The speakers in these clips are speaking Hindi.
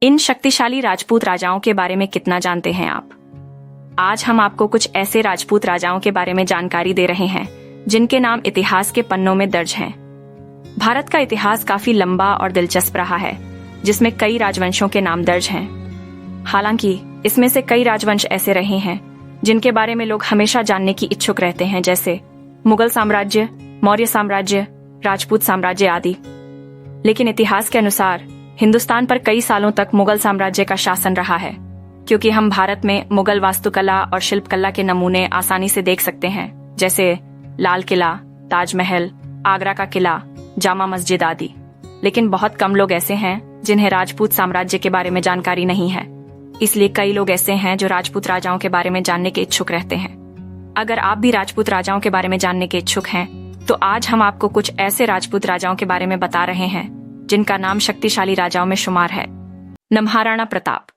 इन शक्तिशाली राजपूत राजाओं के बारे में कितना जानते हैं आप? आज हम आपको कुछ ऐसे राजपूत राजाओं के बारे में जानकारी दे रहे हैं जिनके नाम इतिहास के पन्नों में दर्ज हैं। भारत का इतिहास काफी लंबा और दिलचस्प रहा है, जिसमें कई राजवंशों के नाम दर्ज हैं। हालांकि इसमें से कई राजवंश ऐसे रहे हैं जिनके बारे में लोग हमेशा जानने की इच्छुक रहते हैं, जैसे मुगल साम्राज्य, मौर्य साम्राज्य, राजपूत साम्राज्य आदि। लेकिन इतिहास के अनुसार हिंदुस्तान पर कई सालों तक मुगल साम्राज्य का शासन रहा है, क्योंकि हम भारत में मुगल वास्तुकला और शिल्पकला के नमूने आसानी से देख सकते हैं, जैसे लाल किला, ताजमहल, आगरा का किला, जामा मस्जिद आदि। लेकिन बहुत कम लोग ऐसे हैं जिन्हें राजपूत साम्राज्य के बारे में जानकारी नहीं है। इसलिए कई लोग ऐसे हैं जो राजपूत राजाओं के बारे में जानने के इच्छुक रहते हैं। अगर आप भी राजपूत राजाओं के बारे में जानने के इच्छुक हैं, तो आज हम आपको कुछ ऐसे राजपूत राजाओं के बारे में बता रहे हैं जिनका नाम शक्तिशाली राजाओं में शुमार है। महाराणा प्रताप।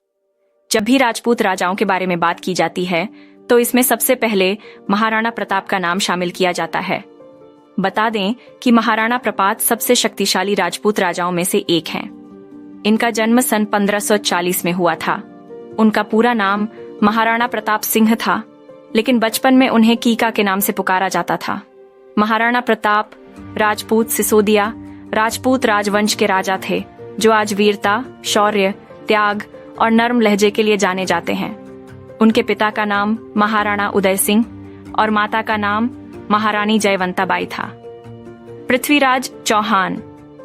जब भी राजपूत राजाओं के बारे में बात की जाती है, तो इसमें सबसे पहले महाराणा प्रताप का नाम शामिल किया जाता है। बता दें कि महाराणा प्रताप सबसे शक्तिशाली राजपूत राजाओं में से एक हैं। इनका जन्म सन 1540 में हुआ था। उनका पूरा नाम महाराणा प्रताप सिंह था, लेकिन बचपन में उन्हें कीका के नाम से पुकारा जाता था। महाराणा प्रताप राजपूत सिसोदिया राजपूत राजवंश के राजा थे, जो आज वीरता, शौर्य, त्याग और नर्म लहजे के लिए जाने जाते हैं। उनके पिता का नाम महाराणा उदय सिंह और माता का नाम महारानी जयवंताबाई था। पृथ्वीराज चौहान।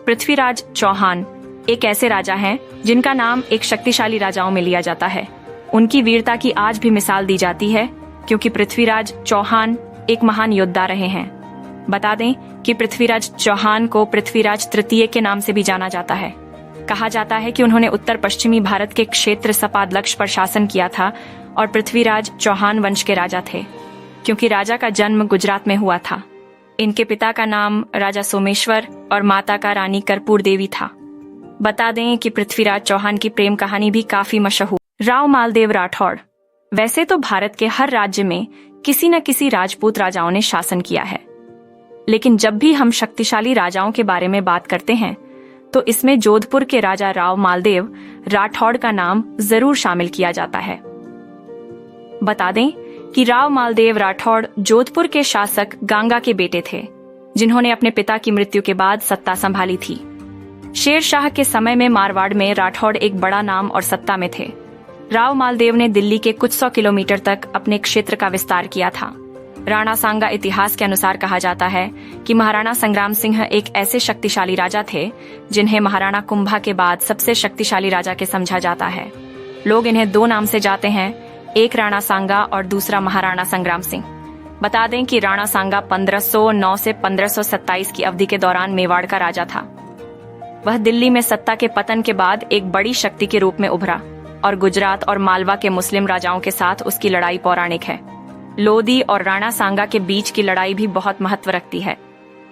पृथ्वीराज चौहान एक ऐसे राजा हैं जिनका नाम एक शक्तिशाली राजाओं में लिया जाता है। उनकी वीरता की आज भी मिसाल दी जाती है, क्योंकि पृथ्वीराज चौहान एक महान योद्धा रहे हैं। बता दें कि पृथ्वीराज चौहान को पृथ्वीराज तृतीय के नाम से भी जाना जाता है। कहा जाता है कि उन्होंने उत्तर पश्चिमी भारत के क्षेत्र सपादलक्ष पर शासन किया था और पृथ्वीराज चौहान वंश के राजा थे, क्योंकि राजा का जन्म गुजरात में हुआ था। इनके पिता का नाम राजा सोमेश्वर और माता का रानी कर्पूर देवी था। बता दें कि पृथ्वीराज चौहान की प्रेम कहानी भी काफी मशहूर। राव मालदेव राठौड़। वैसे तो भारत के हर राज्य में किसी न किसी राजपूत राजाओं ने शासन किया है, लेकिन जब भी हम शक्तिशाली राजाओं के बारे में बात करते हैं, तो इसमें जोधपुर के राजा राव मालदेव राठौड़ का नाम जरूर शामिल किया जाता है। बता दें कि राव मालदेव राठौड़ जोधपुर के शासक गांगा के बेटे थे, जिन्होंने अपने पिता की मृत्यु के बाद सत्ता संभाली थी। शेर शाह के समय में मारवाड़ में राठौड़ एक बड़ा नाम और सत्ता में थे। राव मालदेव ने दिल्ली के कुछ 100 किलोमीटर तक अपने क्षेत्र का विस्तार किया था। राणा सांगा इतिहास के अनुसार कहा जाता है कि महाराणा संग्राम सिंह एक ऐसे शक्तिशाली राजा थे जिन्हें महाराणा कुंभा के बाद सबसे शक्तिशाली राजा के समझा जाता है। लोग इन्हें दो नाम से जाते हैं, एक राणा सांगा और दूसरा महाराणा संग्राम सिंह। बता दें कि राणा सांगा 1509 से 1527 की अवधि के दौरान मेवाड़ का राजा था। वह दिल्ली में सत्ता के पतन के बाद एक बड़ी शक्ति के रूप में उभरा और गुजरात और मालवा के मुस्लिम राजाओं के साथ उसकी लड़ाई पौराणिक है। लोधी और राणा सांगा के बीच की लड़ाई भी बहुत महत्व रखती है।